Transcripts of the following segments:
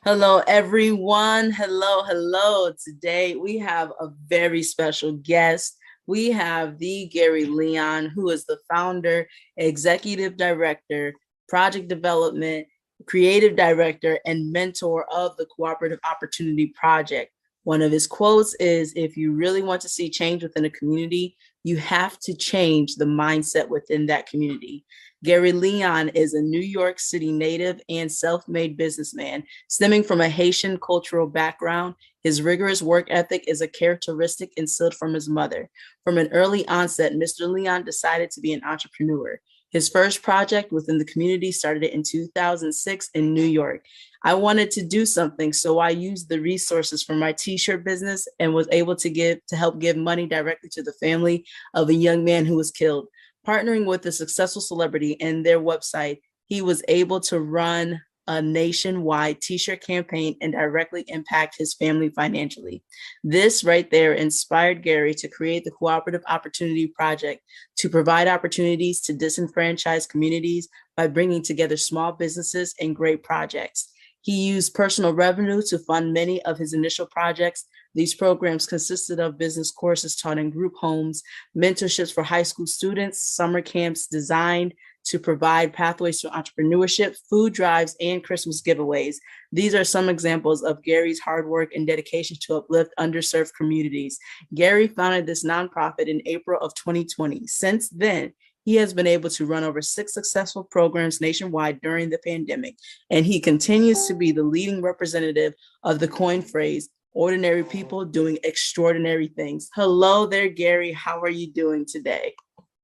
Hello, everyone. Hello, hello. Today we have a very special guest. We have the Gary Leon, who is the founder, executive director, project development, creative director, and mentor of the Cooperative Opportunity Project. One of his quotes is, if you really want to see change within a community, you have to change the mindset within that community. Gary Leon is a New York City native and self-made businessman. Stemming from a Haitian cultural background, his rigorous work ethic is a characteristic instilled from his mother. From an early onset, Mr. Leon decided to be an entrepreneur. His first project within the community started in 2006 in New York. I wanted to do something, so I used the resources from my t-shirt business and was able to help give money directly to the family of a young man who was killed. Partnering with a successful celebrity and their website, he was able to run a nationwide t-shirt campaign and directly impact his family financially. This right there inspired Gary to create the Cooperative Opportunity Project to provide opportunities to disenfranchised communities by bringing together small businesses and great projects. He used personal revenue to fund many of his initial projects. These programs consisted of business courses taught in group homes, mentorships for high school students, summer camps designed to provide pathways to entrepreneurship, food drives, and Christmas giveaways. These are some examples of Gary's hard work and dedication to uplift underserved communities. Gary founded this nonprofit in April of 2020. Since then, he has been able to run over 6 successful programs nationwide during the pandemic, and he continues to be the leading representative of the coin phrase, ordinary people doing extraordinary things. Hello there, Gary. How are you doing today?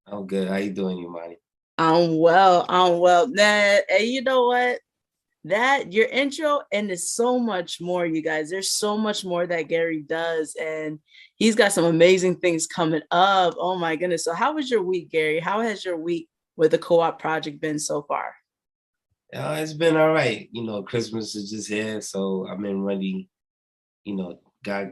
I'm good. How you doing, Imani? I'm well. I'm well. Nah, and you know what? That your intro and there's so much more, you guys. There's so much more that Gary does, and he's got some amazing things coming up. Oh my goodness. So how was your week, Gary? How has your week with the co-op project been so far? It's been all right. Christmas is just here, so I'm in ready. Got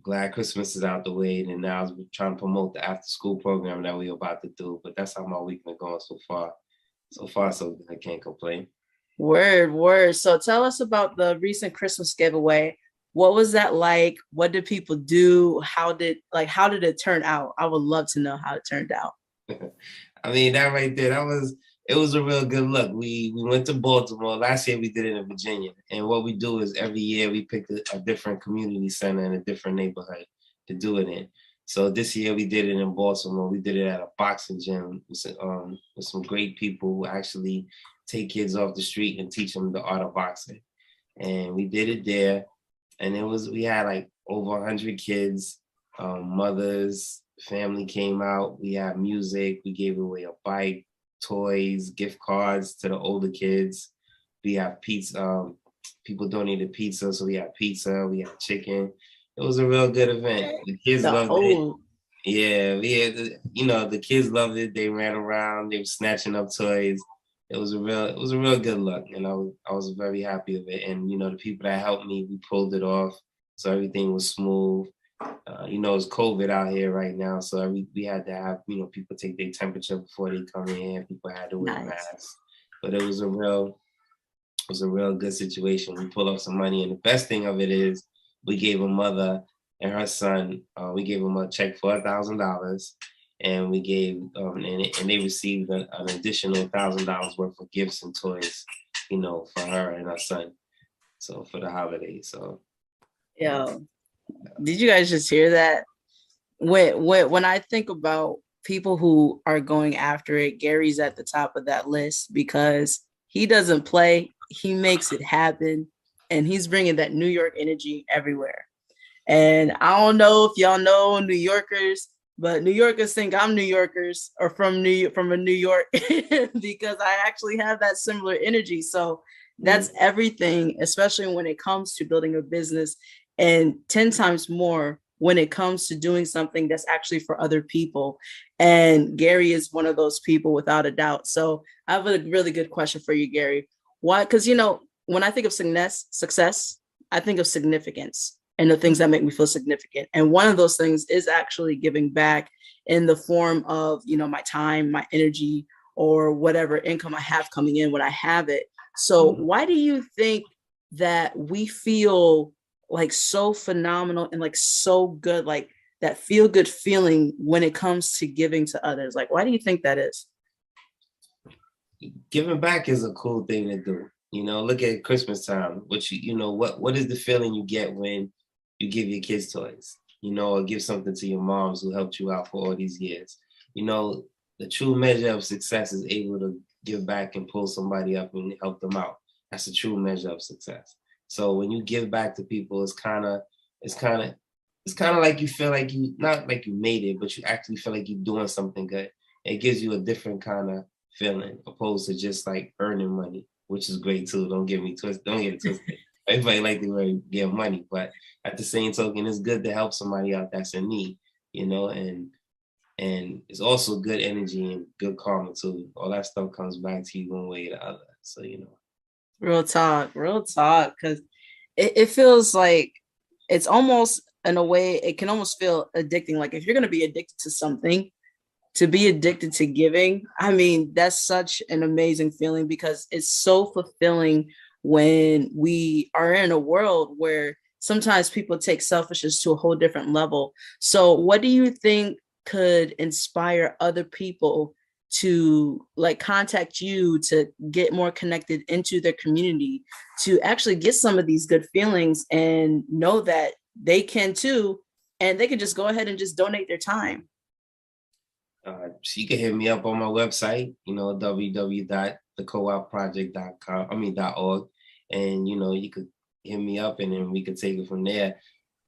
glad Christmas is out the way, and now I was trying to promote the after school program that we're about to do. But that's how my week been going so far. So far, so good. I can't complain. Word, word. So tell us about the recent Christmas giveaway. What was that like? What did people do? How did it turn out? I would love to know how it turned out. I mean, that right there, it was a real good look. We went to Baltimore. Last year we did it in Virginia. And what we do is every year we pick a different community center in a different neighborhood to do it in. So this year we did it in Baltimore. We did it at a boxing gym with some great people who actually take kids off the street and teach them the art of boxing. And we did it there. And we had like over 100 kids, mothers, family came out. We had music. We gave away a bike, toys, gift cards to the older kids. We have pizza. People donated pizza, so we had pizza. We had chicken. It was a real good event. The kids The loved it. old Yeah, the kids loved it. They ran around. They were snatching up toys. It was a real good look, and I was very happy with it. And the people that helped me, we pulled it off, so everything was smooth. It's COVID out here right now, so we had to have people take their temperature before they come in. People had to wear nice. masks, but it was a real good situation. We pulled off some money, and the best thing of it is we gave a mother and her son. We gave them a check for $1,000, and we gave and they received an additional $1,000 worth of gifts and toys, for her and her son. So for the holidays, so yeah. Yo, did you guys just hear that? When I think about people who are going after it, Gary's at the top of that list because he doesn't play, he makes it happen, and he's bringing that New York energy everywhere. And I don't know if y'all know New Yorkers, but New Yorkers think I'm New Yorkers or from a New York because I actually have that similar energy. So Mm. that's everything, especially when it comes to building a business, and 10 times more when it comes to doing something that's actually for other people. And Gary is one of those people without a doubt. So I have a really good question for you, Gary. Why? Because when I think of success, I think of significance and the things that make me feel significant. And one of those things is actually giving back in the form of, my time, my energy, or whatever income I have coming in when I have it. So Mm. why do you think that we feel like so phenomenal and like so good, like that feel good feeling when it comes to giving to others? Like, why do you think that is? Giving back is a cool thing to do. Look at Christmas time. What is the feeling you get when you give your kids toys? Or give something to your moms who helped you out for all these years. The true measure of success is able to give back and pull somebody up and help them out. That's the true measure of success. So when you give back to people, it's kind of like you feel like you, not like you made it, but you actually feel like you're doing something good. It gives you a different kind of feeling opposed to just like earning money, which is great too. Don't get it twisted. Everybody like to get money, but at the same token, it's good to help somebody out that's in need, and it's also good energy and good karma too. All that stuff comes back to you one way or the other. So Real talk, real talk. Because it feels like it's almost, in a way, it can almost feel addicting. Like if you're going to be addicted to something, to be addicted to giving, I mean, that's such an amazing feeling because it's so fulfilling when we are in a world where sometimes people take selfishness to a whole different level. So, what do you think could inspire other people to like contact you to get more connected into their community, to actually get some of these good feelings and know that they can too, and they can just go ahead and just donate their time? So you can hit me up on my website, www.thecoopproject.com, .org. And, you could hit me up and then we could take it from there.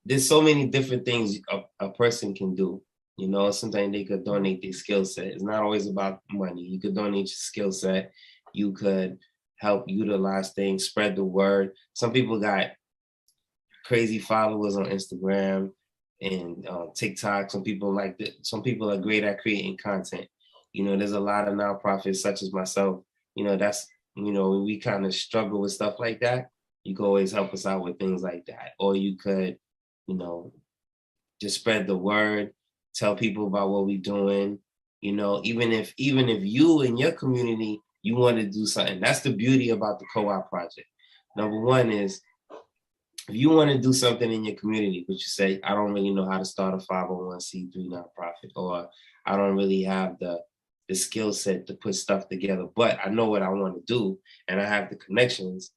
There's so many different things a person can do. Sometimes they could donate their skill set. It's not always about money. You could donate your skill set. You could help utilize things, spread the word. Some people got crazy followers on Instagram and TikTok. Some people are great at creating content. There's a lot of nonprofits such as myself. That's when we kind of struggle with stuff like that. You can always help us out with things like that, or you could, just spread the word, tell people about what we're doing. Even if you in your community you want to do something, that's the beauty about the co-op project. Number one is, if you want to do something in your community, but you say, I don't really know how to start a 501c3 nonprofit, or I don't really have the skill set to put stuff together, but I know what I want to do and I have the connections.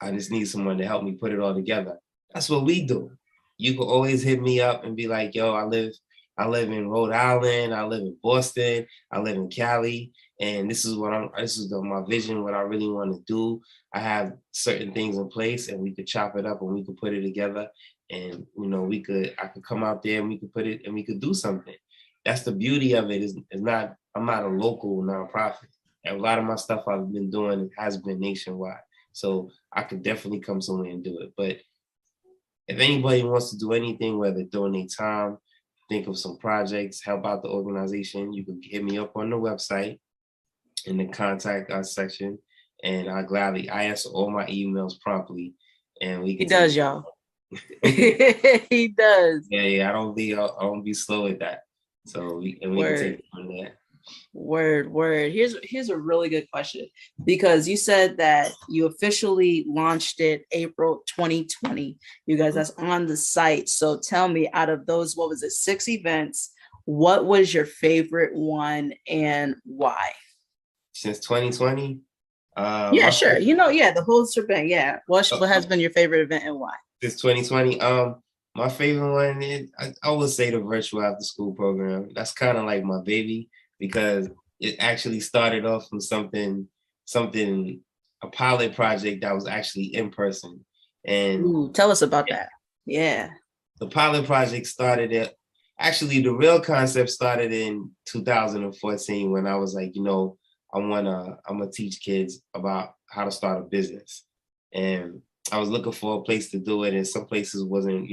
I just need someone to help me put it all together. That's what we do. You can always hit me up and be like, yo, I live in Rhode Island, I live in Boston, I live in Cali, and this is my vision, what I really want to do. I have certain things in place and we could chop it up and we could put it together. And, I could come out there and we could put it and we could do something. That's the beauty of it. I'm not a local nonprofit. And a lot of my stuff I've been doing has been nationwide. So I could definitely come somewhere and do it. But if anybody wants to do anything, whether donate time, think of some projects, help out the organization, you can hit me up on the website in the contact us section, and I answer all my emails promptly, and we can. He does, y'all. He does. Yeah. I don't be slow at that. So we can take it from there. Word. Here's a really good question, because you said that you officially launched it April 2020. You guys, that's on the site. So tell me, out of those, what was it, 6 events, what was your favorite one and why? Since 2020? Yeah, sure. The whole shebang. Yeah. What has been your favorite event and why? Since 2020. My favorite one is, I would say, the virtual after school program. That's kind of like my baby, because it actually started off from something, a pilot project that was actually in person. And tell us about that. Yeah. The pilot project actually the real concept started in 2014, when I was like, I'm gonna teach kids about how to start a business. And I was looking for a place to do it, and some places wasn't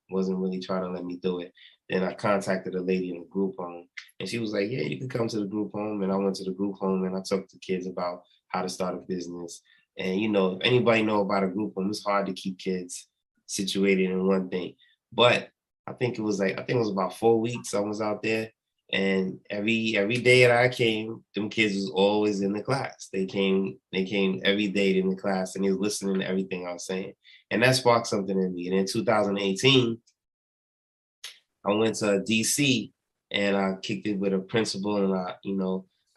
really trying to let me do it. Then I contacted a lady in a group home, and she was like, yeah, you can come to the group home. And I went to the group home and I talked to kids about how to start a business. And if anybody know about a group home, it's hard to keep kids situated in one thing. But I think it was about 4 weeks I was out there, And every day that I came, them kids was always in the class. They came every day in the class, and he was listening to everything I was saying. And that sparked something in me. And in 2018, I went to DC and I kicked it with a principal, and I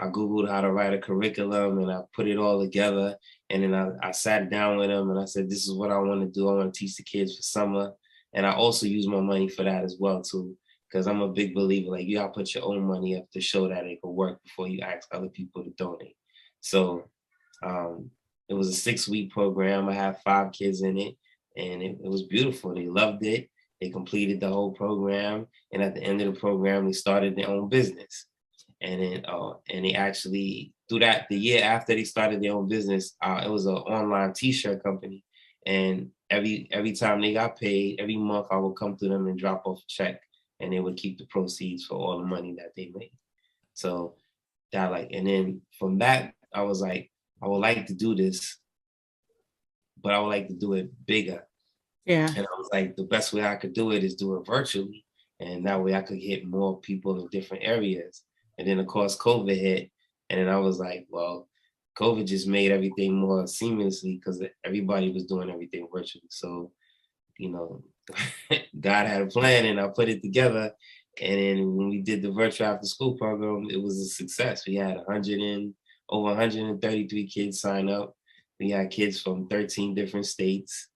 Googled how to write a curriculum, and I put it all together. And then I sat down with him and I said, this is what I want to do. I want to teach the kids for summer. And I also use my money for that as well too. Because I'm a big believer, like you gotta put your own money up to show that it could work before you ask other people to donate. So um, it was a 6-week program. I had 5 kids in it, and it was beautiful. They loved it. They completed the whole program, and at the end of the program, they started their own business. And they actually through that the year after they started their own business, it was an online T-shirt company, and every time they got paid, every month I would come to them and drop off a check, and they would keep the proceeds for all the money that they made. So that and then from that I was like, I would like to do this, but I would like to do it bigger. Yeah. And I was like, the best way I could do it is do it virtually. And that way I could hit more people in different areas. And then of course COVID hit. And then I was like, well, COVID just made everything more seamlessly because everybody was doing everything virtually. So, you know, God had a plan and I put it together. And then when we did the virtual after school program, it was a success. We had over 133 kids sign up. We had kids from 13 different states.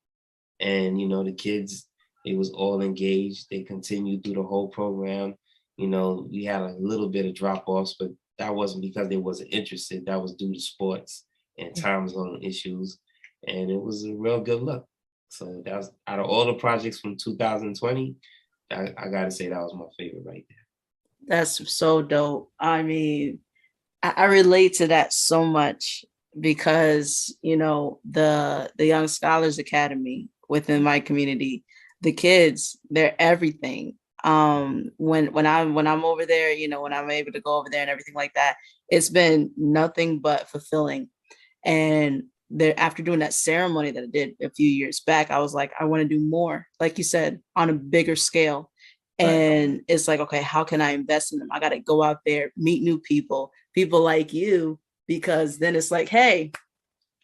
And the kids, they was all engaged. They continued through the whole program. We had a little bit of drop-offs, but that wasn't because they wasn't interested. That was due to sports and time zone issues. And it was a real good look. So that was, out of all the projects from 2020, I gotta say that was my favorite right there. That's so dope. I mean, I relate to that so much because the Young Scholars Academy within my community, the kids, they're everything. When I'm over there, when I'm able to go over there and everything like that, it's been nothing but fulfilling. And there, after doing that ceremony that I did a few years back, I was like, I want to do more, like you said, on a bigger scale. Right. And it's like, okay, how can I invest in them? I got to go out there, meet new people like you, because then it's like, hey,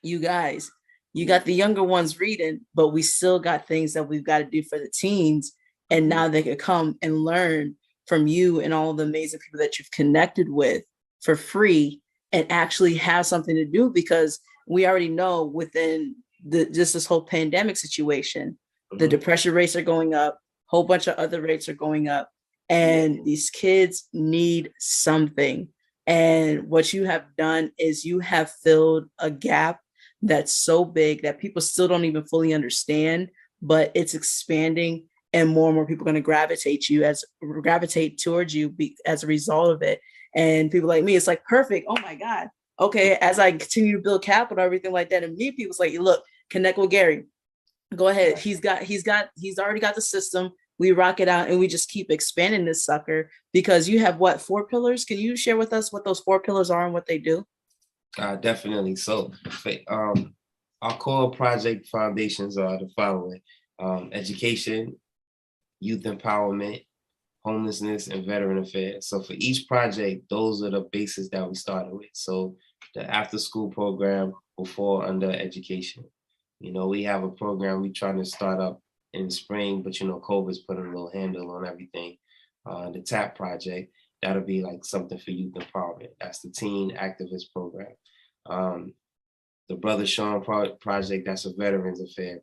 you guys, you got the younger ones reading, but we still got things that we've got to do for the teens. And now they could come and learn from you and all the amazing people that you've connected with for free and actually have something to do, because we already know within just this whole pandemic situation, the depression rates are going up, whole bunch of other rates are going up, and these kids need something. And what you have done is you have filled a gap that's so big that people still don't even fully understand, but it's expanding, and more people are going to gravitate towards you as a result of it. And people like me, it's like, perfect. Oh my God. Okay. As I continue to build capital, everything like that, and meet people's like, look, connect with Gary. Go ahead. He's already got the system. We rock it out and we just keep expanding this sucker, because you have what, 4 pillars? Can you share with us what those 4 pillars are and what they do? Definitely. So, our core project foundations are the following: education, youth empowerment, homelessness, and veteran affairs. So for each project, those are the bases that we started with. So the after school program will fall under education. We have a program we trying to start up in spring, but COVID's put a little handle on everything. The TAP project, that'll be like something for youth empowerment. That's the teen activist program. The Brother Sean project, that's a veterans affair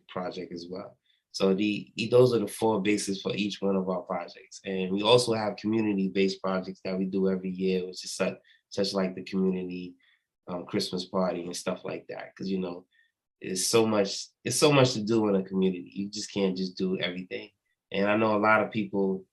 project as well. So those are the 4 bases for each one of our projects. And we also have community-based projects that we do every year, which is such like the community Christmas party and stuff like that. Because it's so much to do in a community. You just can't just do everything. And I know a lot of people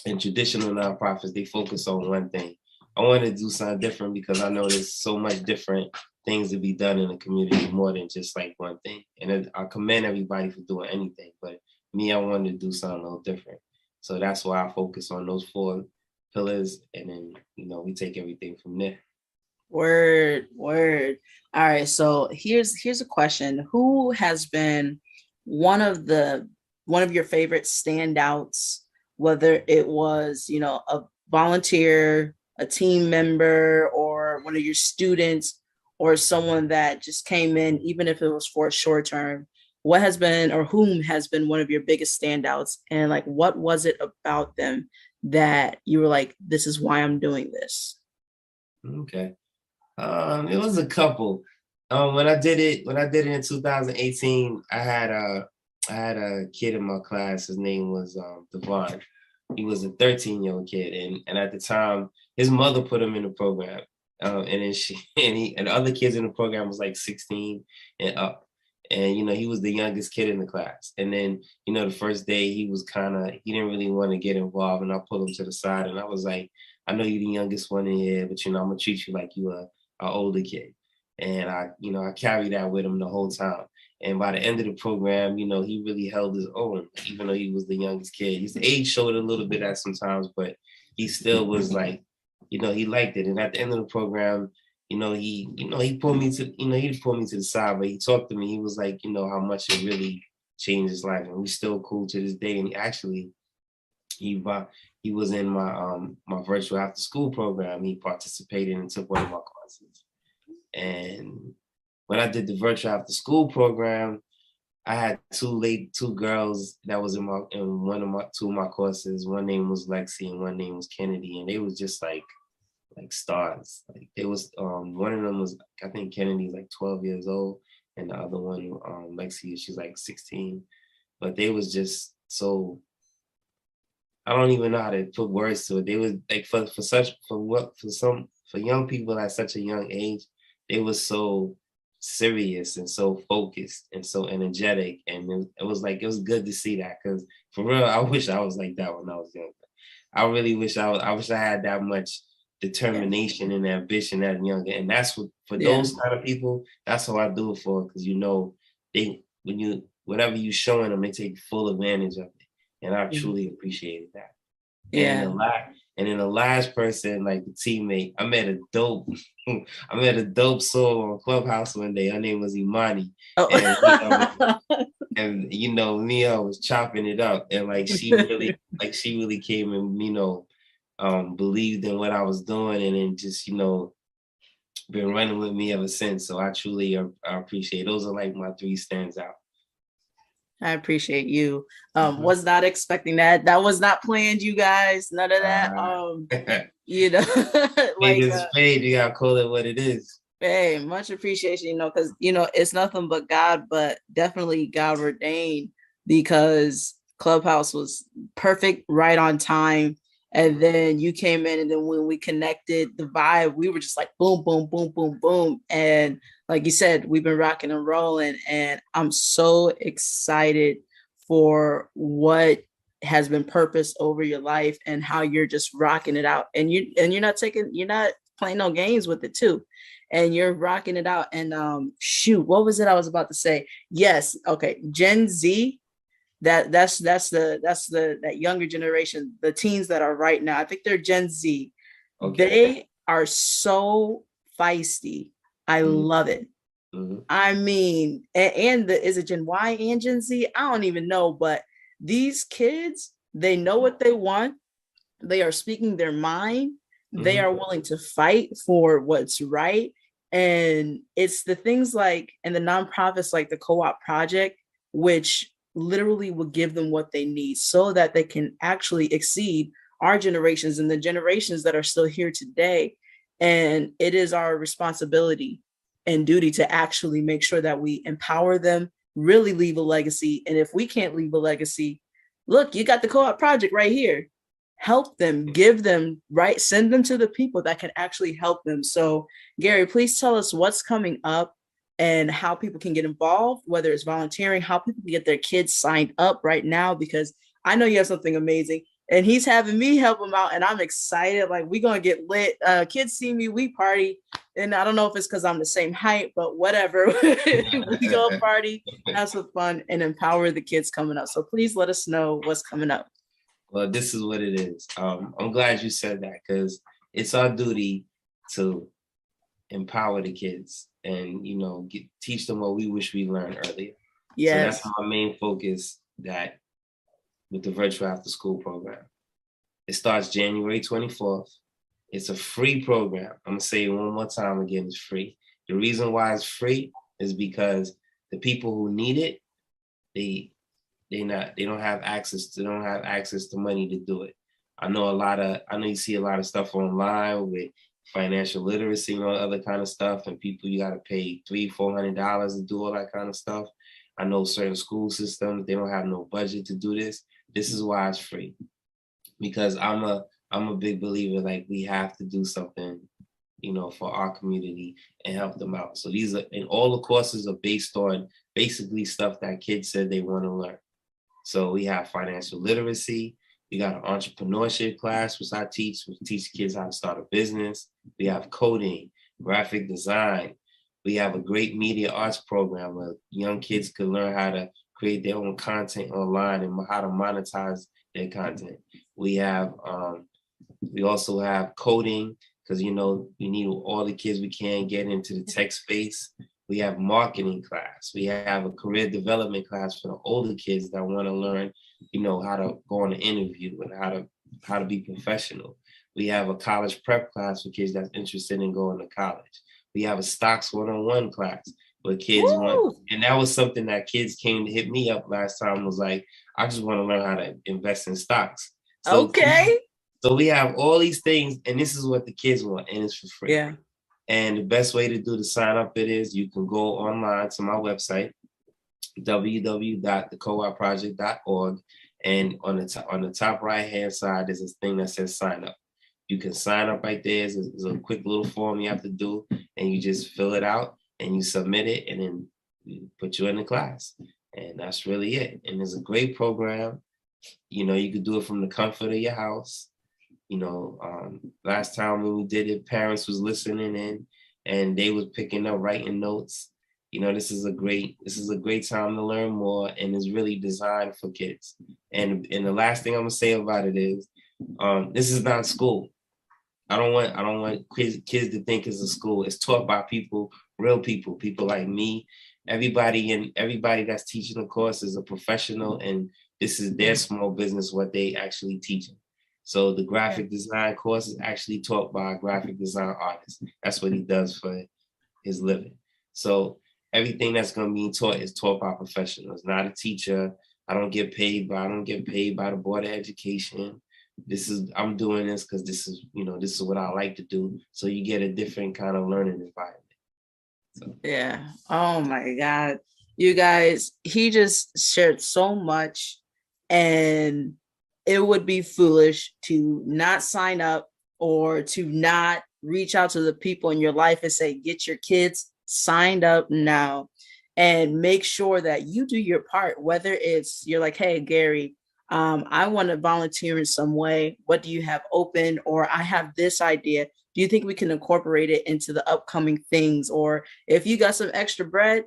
in traditional nonprofits, they focus on one thing. I want to do something different because I know there's so much different things to be done in the community, more than just like one thing. And I commend everybody for doing anything, but me, I wanted to do something a little different. So that's why I focus on those 4 pillars, and then we take everything from there. Word. All right. So here's a question. Who has been one of your favorite standouts whether it was, you know, a volunteer, a team member, or one of your students, or someone that just came in, even if it was for a short term? What has been, or whom has been one of your biggest standouts? And like, what was it about them that you were like, this is why I'm doing this? Okay. It was a couple. When I did it in 2018, I had a kid in my class. His name was Devon. He was a 13-year-old kid, and at the time, his mother put him in the program. And then she and the other kids in the program was like 16 and up. And he was the youngest kid in the class. And then, the first day he was he didn't really want to get involved. And I pulled him to the side and I was like, I know you're the youngest one in here, but I'm gonna treat you like you are an older kid. And I carried that with him the whole time. And by the end of the program, he really held his own, even though he was the youngest kid. His age showed a little bit at sometimes, but he still was like, he liked it. And at the end of the program, he pulled me to, he pulled me to the side, but he talked to me. He was like, how much it really changed his life. And we still cool to this day. And he was in my virtual after school program. He participated and took one of my courses. And when I did the virtual after school program, I had two girls that was in two of my courses. One name was Lexi and one name was Kennedy, and they was just like stars. Like it was one of them was, I think Kennedy's like 12 years old, and the other one, Lexi, she's like 16. But they was just so, I don't even know how to put words to it. They was like for young people at such a young age, they was so serious and so focused and so energetic. And it was good to see that, because for real, I wish I was like that when I was younger. I really wish I wish I had that much Yeah. determination and ambition as younger. And that's what, for Yeah. those kind of people, that's how I do it for, because whatever you showing them, they take full advantage of it. And I Mhm. truly appreciated that. And Yeah. then the last person, like the teammate, I met a dope, I met a dope soul on Clubhouse one day. Her name was Imani, and Oh. Mia was chopping it up, and she really came and believed in what I was doing, and then just been running with me ever since. So I truly I appreciate. Those are like my three stands out. I appreciate you. Mhm. Was not expecting that. That was not planned, you guys. None of that. You know, Spade like is spade. You gotta call it what it is. hey, much appreciation, because it's nothing but God, but definitely God ordained, because Clubhouse was perfect, right on time. And then you came in, and then when we connected, the vibe, we were just like boom, boom, boom, boom, boom. And like you said, we've been rocking and rolling. And I'm so excited for what has been purpose over your life and how you're just rocking it out. And you're not playing no games with it too, and you're rocking it out. And shoot, what was it I was about to say? Yes, okay, Gen Z. That's the that younger generation, the teens that are right now. I think they're Gen Z. Okay. They are so feisty. I Mhm. love it. Mhm. I mean, is it Gen Y and Gen Z? I don't even know, but these kids, they know what they want. They are speaking their mind. They Mhm. are willing to fight for what's right. And it's the things like, and the nonprofits like the Co-op Project, which literally will give them what they need so that they can actually exceed our generations and the generations that are still here today. And it is our responsibility and duty to actually make sure that we empower them, really leave a legacy. And if we can't leave a legacy, look, you got the Co-op Project right here. Help them, give them, right, send them to the people that can actually help them. So Gary, please tell us what's coming up and how people can get involved, whether it's volunteering, how people can get their kids signed up right now, because I know you have something amazing, and he's having me help him out, and I'm excited. Like, we're gonna get lit. Kids see me, we party. And I don't know if it's because I'm the same height, but whatever. We go party, have some fun, and empower the kids coming up. So please let us know what's coming up. Well, this is what it is. I'm glad you said that, because it's our duty to empower the kids and teach them what we wish we learned earlier. So that's Yes. my main focus. That with the virtual after school program. It starts January 24th. It's a free program. I'm gonna say it one more time again, it's free. The reason why it's free is because the people who need it, they don't have access to money to do it. I know you see a lot of stuff online with financial literacy and all other kind of stuff, and people you gotta pay $300-400 to do all that kind of stuff. I know certain school systems, they don't have no budget to do this. This is why it's free. Because I'm a big believer, like we have to do something, for our community and help them out. So and all the courses are based on basically stuff that kids said they want to learn. So we have financial literacy. We got an entrepreneurship class, which I teach. We teach kids how to start a business. We have coding, graphic design. We have a great media arts program where young kids can learn how to create their own content online and how to monetize their content. We also have coding, because we need all the kids we can get into the tech space. We have marketing class. We have a career development class for the older kids that want to learn, how to go on an interview and how to be professional. We have a college prep class for kids that's interested in going to college. We have a stocks one-on-one class where kids want, and that was something that kids came to hit me up last time, was like, I just want to learn how to invest in stocks. So okay. So we have all these things, and this is what the kids want, and it's for free. Yeah. And the best way to sign up you can go online to my website, www.thecoopproject.org, and on the top right hand side, there's this thing that says sign up. You can sign up right there. There's a quick little form you have to do, and you just fill it out and you submit it, and then we put you in the class. And that's really it. And it's a great program. You could do it from the comfort of your house. Last time when we did it, parents was listening in and they was picking up, writing notes. This is a great time to learn more, and it's really designed for kids. And the last thing I'm gonna say about it is, this is not school. I don't want kids to think it's a school. It's taught by real people like me. Everybody that's teaching the course is a professional, and this is their small business, what they actually teaching. So the graphic design course is actually taught by a graphic design artist. That's what he does for his living. So everything that's going to be taught is taught by professionals, not a teacher. I don't get paid by the Board of Education. I'm doing this because this is what I like to do. So you get a different kind of learning environment. So. Yeah. Oh my God. You guys, he just shared so much, and it would be foolish to not sign up or to not reach out to the people in your life and say, get your kids signed up now, and make sure that you do your part. Whether it's you're like, hey, Gary, I want to volunteer in some way. What do you have open? Or I have this idea. Do you think we can incorporate it into the upcoming things? Or if you got some extra bread,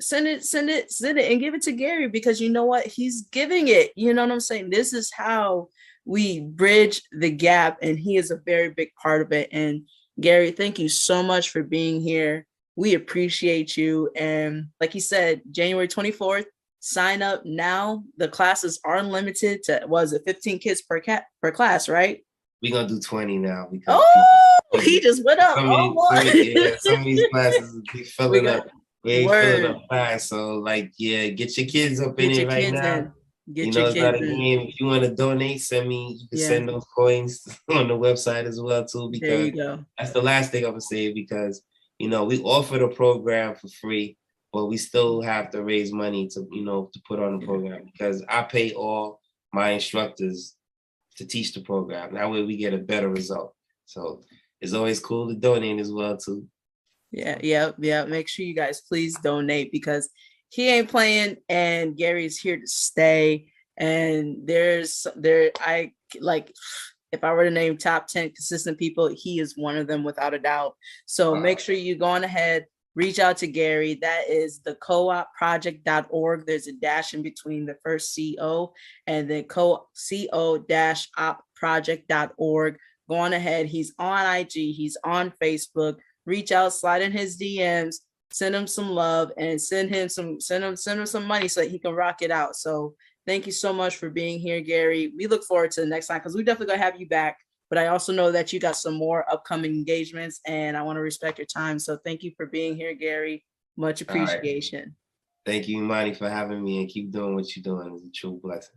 send it and give it to Gary, because you know what, he's giving it. You know what I'm saying? This is how we bridge the gap, and he is a very big part of it. And Gary, thank you so much for being here. We appreciate you. And like he said, January 24th, sign up now. The classes are unlimited to, was it 15 kids per class, right? We're gonna do 20 now because he just went up. Some of these classes be filling up. We ain't filling up fast. So get your kids up in it right now. It's not a game. If you want to donate, you can send those coins on the website as well too, because that's the last thing I'm gonna say, because we offer the program for free, but we still have to raise money to put on the program, because I pay all my instructors to teach the program. That way we get a better result. So it's always cool to donate as well too. Yeah. Make sure you guys please donate, because he ain't playing, and Gary's here to stay. And I like, if I were to name top 10 consistent people, he is one of them without a doubt. So make sure you go on ahead, reach out to Gary. That is the coopproject.org. There's a dash in between the first CO and then co-op-project.org. Go on ahead. He's on IG. He's on Facebook. Reach out, slide in his DMs, send him some love, and send him some money so that he can rock it out. So Thank you so much for being here, Gary. We look forward to the next time because we definitely gonna have you back. But I also know that you got some more upcoming engagements, and I want to respect your time. So thank you for being here, Gary. Much All right. appreciation. Thank you, Imani, for having me and keep doing what you're doing. It's a true blessing.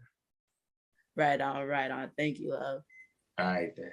Right on, right on. Thank you, love. All right, then.